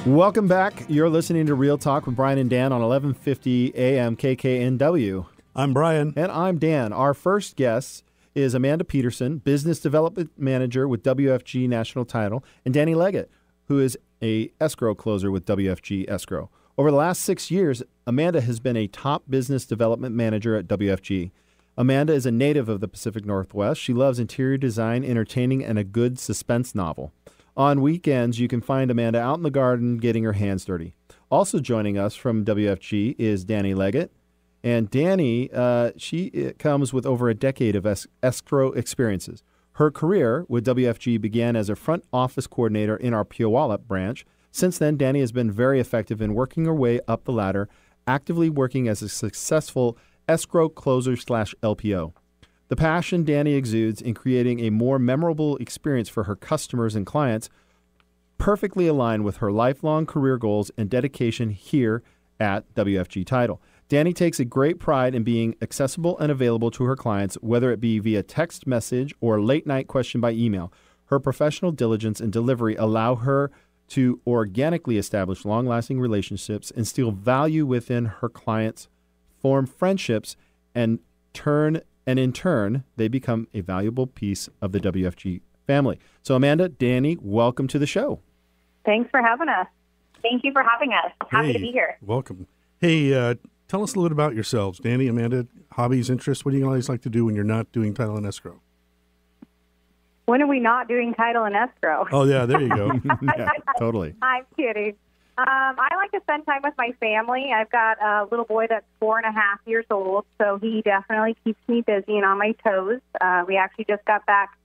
Welcome back. You're listening to Real Talk with Brian and Dan on 1150 AM KKNW. I'm Brian. And I'm Dan. Our first guest is Amanda Peterson, Business Development Manager with WFG National Title, and Dani Leggett, who is a escrow closer with WFG Escrow. Over the last 6 years, Amanda has been a top business development manager at WFG. Amanda is a native of the Pacific Northwest. She loves interior design, entertaining, and a good suspense novel. On weekends, you can find Amanda out in the garden getting her hands dirty. Also joining us from WFG is Dani Leggett. And Dani, she comes with over a decade of escrow experiences. Her career with WFG began as a front office coordinator in our Puyallup branch. Since then, Dani has been very effective in working her way up the ladder, actively working as a successful escrow closer/LPO. The passion Dani exudes in creating a more memorable experience for her customers and clients perfectly align with her lifelong career goals and dedication here at WFG Title. Dani takes a great pride in being accessible and available to her clients, whether it be via text message or late-night question by email. Her professional diligence and delivery allow her to organically establish long-lasting relationships, instill value within her clients, form friendships, and in turn, they become a valuable piece of the WFG family. So, Amanda, Dani, welcome to the show. Thanks for having us. Thank you for having us. Happy to be here. Welcome. Hey, tell us a little bit about yourselves. Dani, Amanda, hobbies, interests. What do you guys like to do when you're not doing title and escrow? When are we not doing title and escrow? Oh, yeah, there you go. Yeah, totally. I'm kidding. I like to spend time with my family. I've got a little boy that's 4.5 years old, so he definitely keeps me busy and on my toes. We actually just got back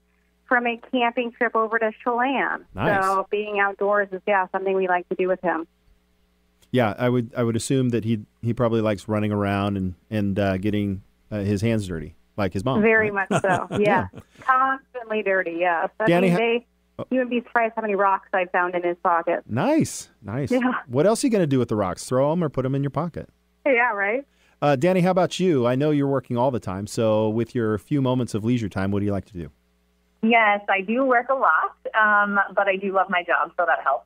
from a camping trip over to Chelan. Nice. So being outdoors is, something we like to do with him. Yeah, I would assume that he probably likes running around and getting his hands dirty, like his mom. Very right? much so, yeah. Constantly dirty, yes. Dani, you would be surprised how many rocks I found in his pocket. Nice. Yeah. What else are you going to do with the rocks? Throw them or put them in your pocket? Yeah, right. Dani, how about you? I know you're working all the time, so with your few moments of leisure time, what do you like to do? Yes, I do work a lot, but I do love my job, so that helps.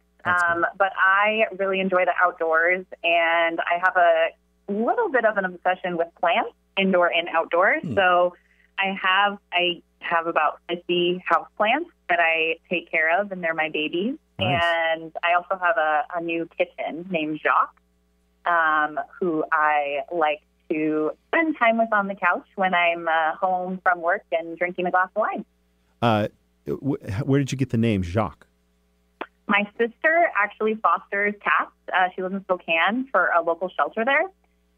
But I really enjoy the outdoors, and I have a little bit of an obsession with plants, indoor and outdoors. So I have about 50 house plants that I take care of, and they're my babies. Nice. And I also have a new kitten named Jacques, who I like to spend time with on the couch when I'm home from work and drinking a glass of wine. Where did you get the name Jacques? My sister actually fosters cats. She lives in Spokane for a local shelter there.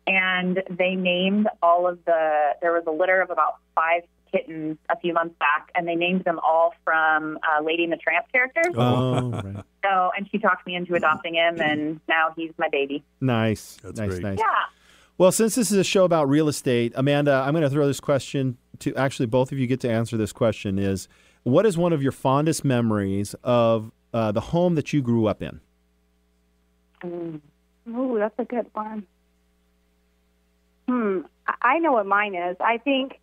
And they named there was a litter of about 5 kittens a few months back, and they named them all from Lady and the Tramp characters. Oh, right. So, and she talked me into adopting him, and now he's my baby. Nice. That's nice, great. nice. Yeah. Well, since this is a show about real estate, Amanda, I'm going to throw this question to actually both of you get to answer this question is, what is one of your fondest memories of the home that you grew up in? Ooh, that's a good one. I know what mine is. I think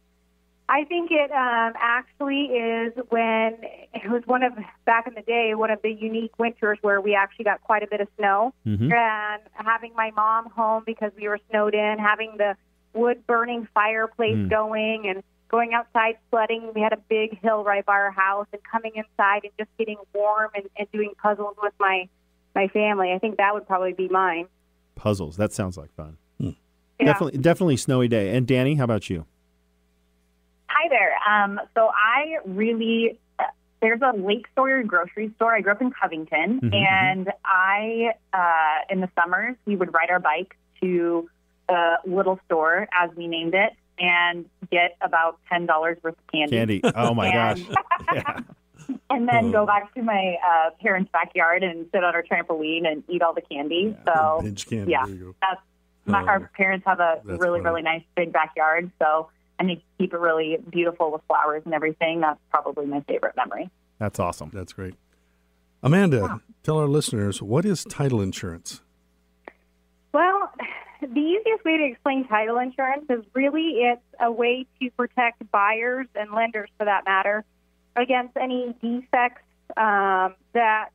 it actually is when it was back in the day, one of the unique winters where we actually got quite a bit of snow. Mm-hmm. And having my mom home because we were snowed in, having the wood-burning fireplace going and going outside sledding. We had a big hill right by our house, and coming inside and just getting warm and doing puzzles with my family. I think that would probably be mine. Puzzles. That sounds like fun. Yeah. Definitely snowy day. And Dani, how about you? Hi there. So I really, there's a Lake Sawyer grocery store. I grew up in Covington, and in the summers, we would ride our bike to the little store, as we named it, and get about $10 worth of candy. Oh, my gosh. Yeah. And then go back to my parents' backyard and sit on our trampoline and eat all the candy. Yeah, so, binge candy. yeah, There you go. that's our parents have a really nice big backyard. So, and they keep it really beautiful with flowers and everything. That's probably my favorite memory. That's awesome. That's great. Amanda, tell our listeners, what is title insurance? Well, the easiest way to explain title insurance is really it's a way to protect buyers and lenders, for that matter, against any defects that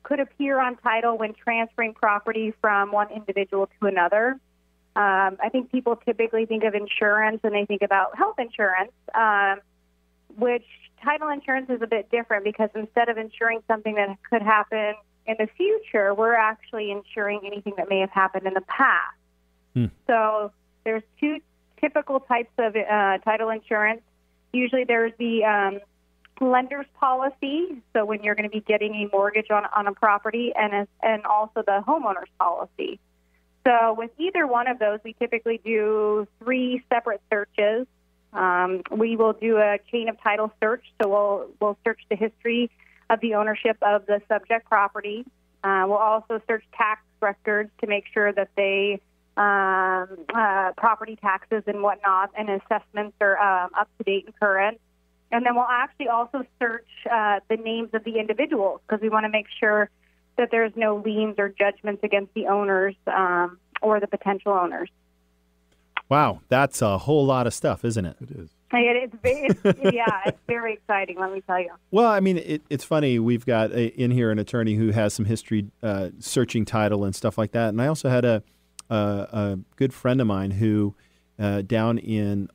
could appear on title when transferring property from one individual to another. I think people typically think of insurance and they think about health insurance, which title insurance is a bit different because instead of insuring something that could happen in the future, we're actually insuring anything that may have happened in the past. So there's two typical types of title insurance. Usually there's the lender's policy, so when you're going to be getting a mortgage on a property, and also the homeowner's policy. So with either one of those, we typically do 3 separate searches. We will do a chain of title search, so we'll search the history of the ownership of the subject property. We'll also search tax records to make sure that they property taxes and whatnot and assessments are up to date and current. And then we'll actually also search the names of the individuals because we want to make sure that there's no liens or judgments against the owners or the potential owners. Wow, that's a whole lot of stuff, isn't it? It is. It's very exciting, let me tell you. Well, I mean, it's funny. We've got in here an attorney who has some history searching title and stuff like that. And I also had a good friend of mine who down in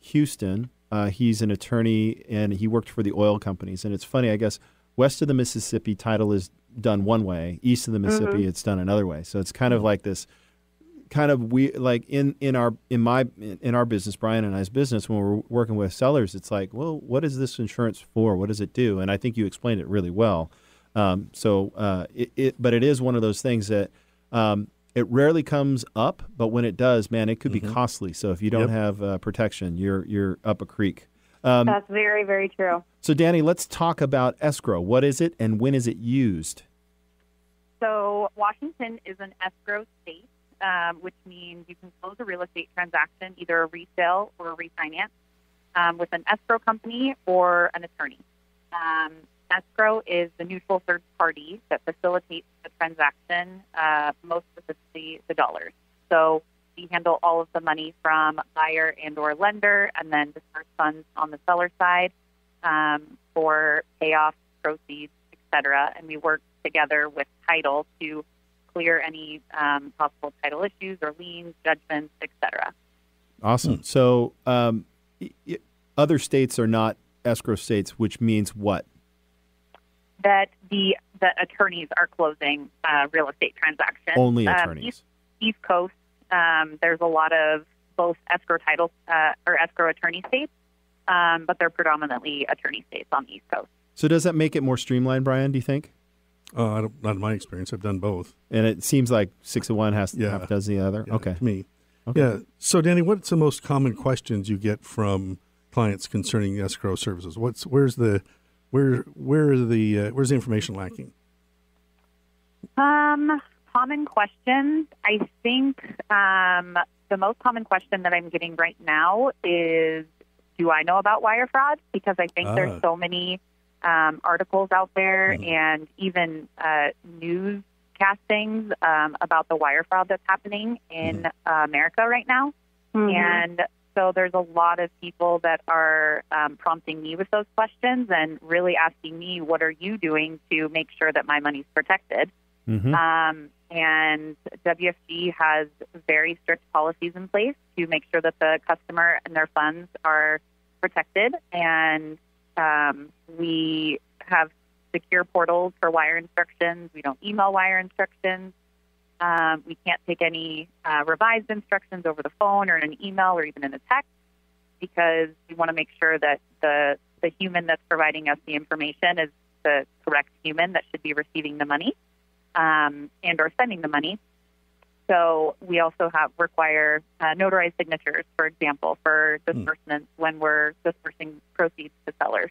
Houston, he's an attorney and he worked for the oil companies. And it's funny, I guess, west of the Mississippi, title is done one way. East of the Mississippi, it's done another way. So it's kind of like this kind of like in our business, Brian and I's business, when we're working with sellers, it's like, well, what is this insurance for? What does it do? And I think you explained it really well. But it is one of those things that it rarely comes up, but when it does, man, it could be costly. So if you don't have protection, you're up a creek. That's very, very true. So Dani, let's talk about escrow. What is it and when is it used? So Washington is an escrow state, which means you can close a real estate transaction, either a resale or a refinance, with an escrow company or an attorney. Escrow is the neutral third party that facilitates the transaction, most specifically the dollars. So we handle all of the money from buyer and or lender and then disperse funds on the seller side for payoffs, proceeds, etc. And we work together with title to clear any possible title issues or liens, judgments, etc. Awesome. So other states are not escrow states, which means what? That the attorneys are closing real estate transactions. Only attorneys. East Coast, there's a lot of both escrow title or escrow attorney states, but they're predominantly attorney states on the East Coast. So does that make it more streamlined, Brian, do you think? Not in my experience. I've done both. And it seems like 6 of one, half does the other? Yeah, okay. To me. Okay. Yeah. So, Dani, what's the most common questions you get from clients concerning escrow services? Where's the information lacking? Common questions. I think the most common question that I'm getting right now is, do I know about wire fraud? Because I think there's so many articles out there and even news castings about the wire fraud that's happening in America right now. And so there's a lot of people that are prompting me with those questions and really asking me, what are you doing to make sure that my money's protected? And WFG has very strict policies in place to make sure that the customer and their funds are protected. And we have secure portals for wire instructions. We don't email wire instructions. We can't take any revised instructions over the phone or in an email or even in a text because we want to make sure that the human that's providing us the information is the correct human that should be receiving the money and or sending the money. So we also require notarized signatures, for example, for disbursements when we're dispersing proceeds to sellers.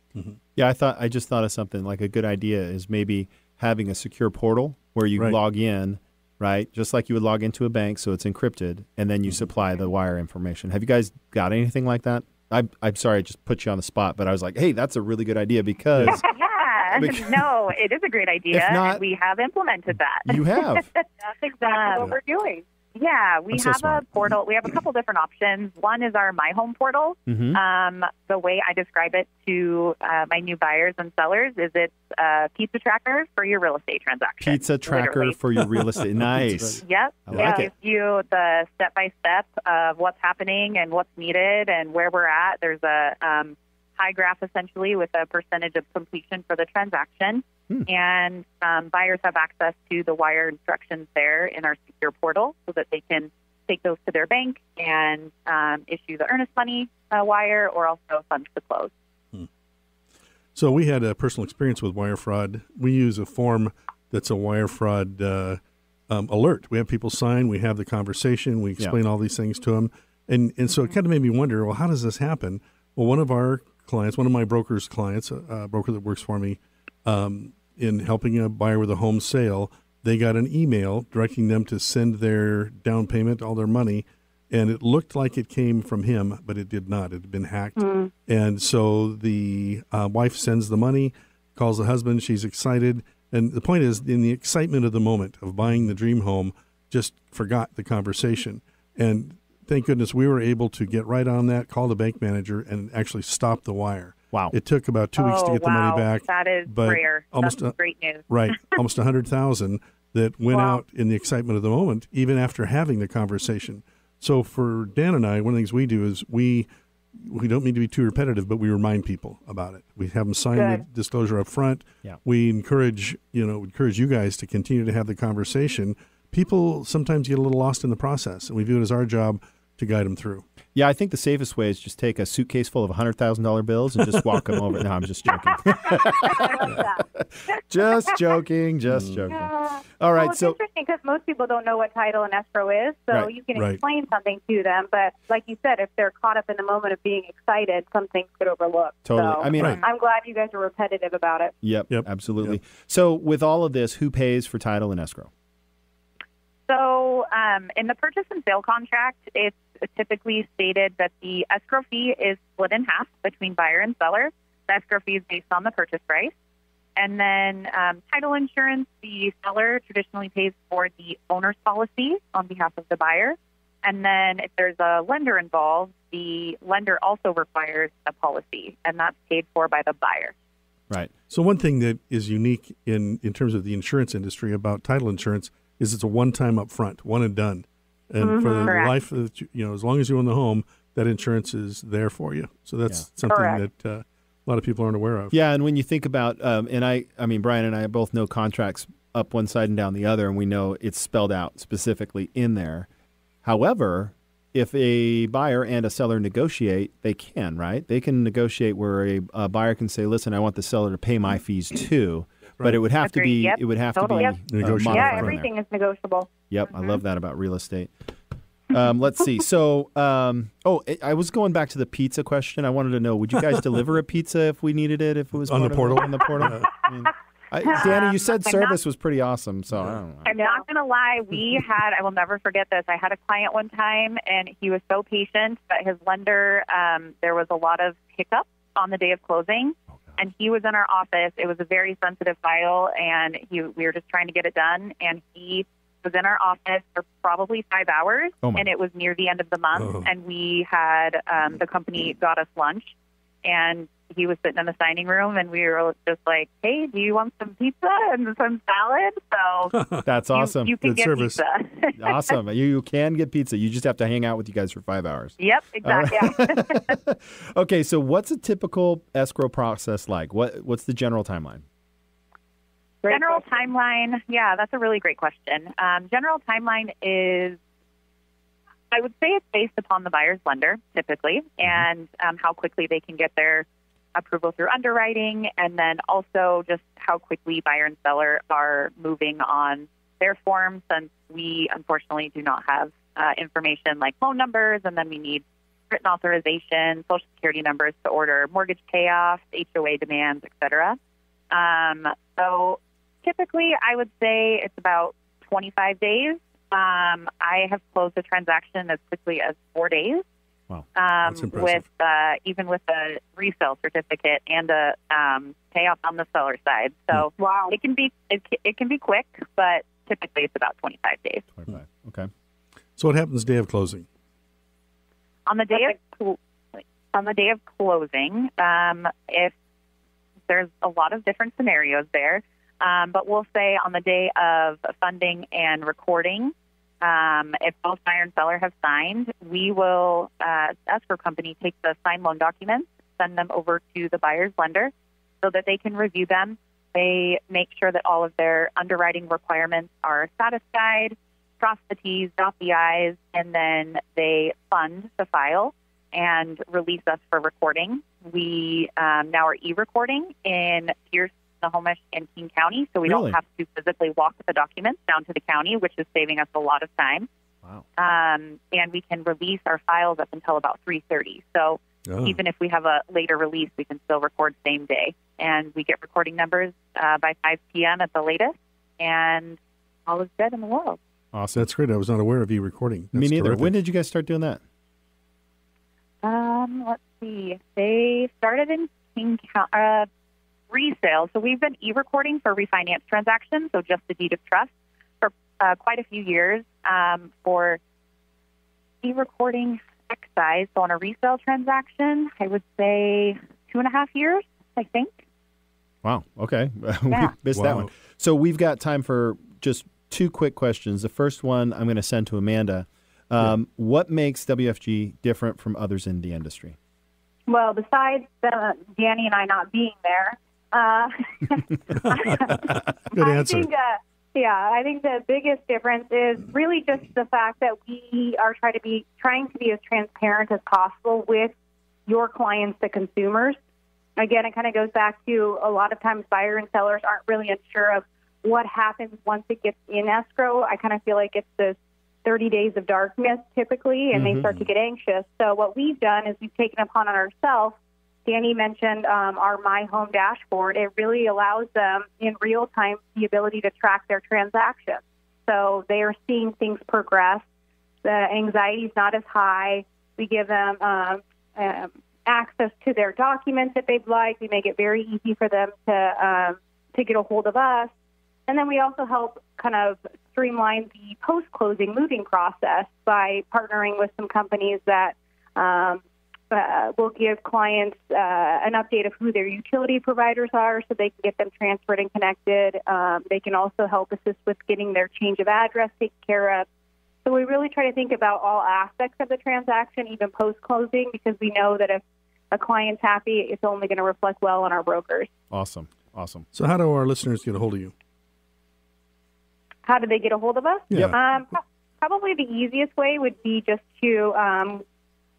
Yeah, I just thought of something like a good idea is maybe having a secure portal where you log in, right? Just like you would log into a bank, so it's encrypted, and then you supply the wire information. Have you guys got anything like that? I'm sorry, I just put you on the spot, but I was like, hey, that's a really good idea because... No, it is a great idea, and we have implemented that. You have. That's exactly what we're doing. Yeah, we so have smart. a portal. We have a couple different options. One is our My Home portal. The way I describe it to my new buyers and sellers is it's a pizza tracker for your real estate transaction. Pizza tracker literally. for your real estate. Nice. Yep. I like it it. gives you the step-by-step of what's happening and what's needed and where we're at. There's a pie graph, essentially, with a percentage of completion for the transaction. And buyers have access to the wire instructions there in our secure portal so that they can take those to their bank and issue the earnest money wire or also funds to close. So we had a personal experience with wire fraud. We use a form that's a wire fraud alert. We have people sign. We have the conversation. We explain all these things to them. And so it kind of made me wonder, well, how does this happen? Well, one of our clients, one of my broker's clients, a broker that works for me, in helping a buyer with a home sale, they got an email directing them to send their down payment, all their money, and it looked like it came from him, but it did not. It had been hacked. And so the wife sends the money, calls the husband. She's excited. And the point is, in the excitement of the moment of buying the dream home, just forgot the conversation. And thank goodness we were able to get right on that, call the bank manager, and actually stop the wire. Wow. It took about 2 weeks to get the money back. That is but rare. Almost That's great news. Right. Almost $100,000 that went out in the excitement of the moment, even after having the conversation. So for Dan and I, one of the things we do is we don't mean to be too repetitive, but we remind people about it. We have them sign the disclosure up front. Yeah. We encourage you guys to continue to have the conversation. People sometimes get a little lost in the process, and we view it as our job to guide them through. Yeah, I think the safest way is just take a suitcase full of $100,000 bills and just walk them over. No, I'm just joking. Just joking. All right. Well, it's interesting because most people don't know what title and escrow is, so you can explain something to them. But like you said, if they're caught up in the moment of being excited, some things could overlook. Totally. So, I mean, I'm glad you guys are repetitive about it. Yep. Absolutely. So with all of this, who pays for title and escrow? So in the purchase and sale contract, it's typically stated that the escrow fee is split in half between buyer and seller. The escrow fee is based on the purchase price. And then title insurance, the seller traditionally pays for the owner's policy on behalf of the buyer. And then if there's a lender involved, the lender also requires a policy, and that's paid for by the buyer. Right. So one thing that is unique in terms of the insurance industry about title insurance is it's a one-time upfront, one and done. And for the life, as long as you own the home, that insurance is there for you. So that's something that a lot of people aren't aware of. Yeah, and when you think about, and I mean, Brian and I both know contracts up one side and down the other, and we know it's spelled out specifically in there. However, if a buyer and a seller negotiate, they can, right? They can negotiate where a buyer can say, "Listen, I want the seller to pay my fees too." But it would have to be. It would have to be negotiable. Yeah, everything is negotiable. Yep, I love that about real estate. Let's see. So, I was going back to the pizza question. I wanted to know: would you guys deliver a pizza if we needed it? If it was on the portal? On the portal. Danny, you said service was pretty awesome. So I don't know. I'm not going to lie. I will never forget this. I had a client one time, and he was so patient, but his lender, there was a lot of hiccups on the day of closing. And he was in our office. It was a very sensitive file, and we were just trying to get it done. And he was in our office for probably 5 hours, and it was near the end of the month. And we had the company got us lunch, and he was sitting in the dining room, and we were just like, "Hey, do you want some pizza and some salad?" So that's awesome. You can Good get service. pizza. Awesome. You can get pizza. You just have to hang out with you guys for 5 hours. Yep, exactly. Right. Okay, so what's a typical escrow process like? What's the general timeline? General timeline, yeah, that's a really great question. General timeline is, I would say it's based upon the buyer's lender, typically, and how quickly they can get their approval through underwriting, and then also just how quickly buyer and seller are moving on their forms, since we unfortunately do not have information like phone numbers, and then we need written authorization, social security numbers to order mortgage payoffs, HOA demands, etc. So typically I would say it's about 25 days. I have closed a transaction as quickly as 4 days. Wow, that's impressive. Even with a resale certificate and a payoff on the seller side. So wow, it can be quick, but typically it's about 25 days. 25. Okay. So what happens day of closing? On the day of closing, if there's a lot of different scenarios there, but we'll say on the day of funding and recording, if both buyer and seller have signed, we will, escrow company, take the signed loan documents, send them over to the buyer's lender so that they can review them. They make sure that all of their underwriting requirements are satisfied, cross the T's, dot the I's, and then they fund the file and release us for recording. We now are e-recording in Peterson, Snohomish, and King County, so we don't have to physically walk the documents down to the county, which is saving us a lot of time. Wow. And we can release our files up until about 3:30. So even if we have a later release, we can still record same day. And we get recording numbers by 5 p.m. at the latest, and all is good in the world. Awesome. That's great. I was not aware of e-recording. Me neither. Terrific. When did you guys start doing that? Let's see. They started in King County. Resale. So we've been e-recording for refinance transactions, so just the deed of trust, for quite a few years. For e-recording excise, so on a resale transaction, I would say 2.5 years, I think. Wow. Okay. Yeah. We missed that one. So we've got time for just 2 quick questions. The first one I'm going to send to Amanda. What makes WFG different from others in the industry? Well, besides Dani and I not being there, Good answer. I think the biggest difference is really just the fact that we are trying to be as transparent as possible with your clients, the consumers. Again, it kind of goes back to a lot of times buyer and sellers aren't really unsure of what happens once it gets in escrow. I kind of feel like it's this 30 days of darkness typically, and they start to get anxious. So what we've done is we've taken upon ourselves. Dani mentioned our My Home dashboard. It really allows them in real time the ability to track their transactions. So they are seeing things progress. The anxiety is not as high. We give them access to their documents if they'd like. We make it very easy for them to get a hold of us. And then we also help kind of streamline the post-closing moving process by partnering with some companies that will give clients an update of who their utility providers are so they can get them transferred and connected. They can also help assist with getting their change of address taken care of. So we really try to think about all aspects of the transaction, even post-closing, because we know that if a client's happy, it's only going to reflect well on our brokers. Awesome. So how do our listeners get a hold of you? How do they get a hold of us? Yeah. Probably the easiest way would be just to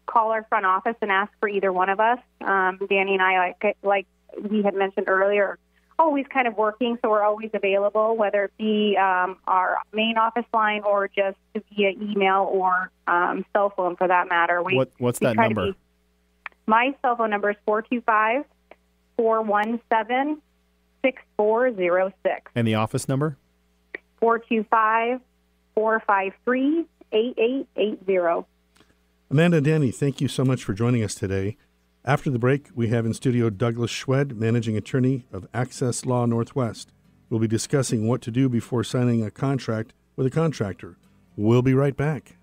call our front office and ask for either one of us. Dani and I, like we had mentioned earlier, are always kind of working, so we're always available, whether it be our main office line or just via email or cell phone for that matter. What's that number? My cell phone number is 425-417-6406. And the office number? 425-453-8880. Amanda and Dani, thank you so much for joining us today. After the break, we have in studio Douglas Schwed, Managing Attorney of Access Law Northwest. We'll be discussing what to do before signing a contract with a contractor. We'll be right back.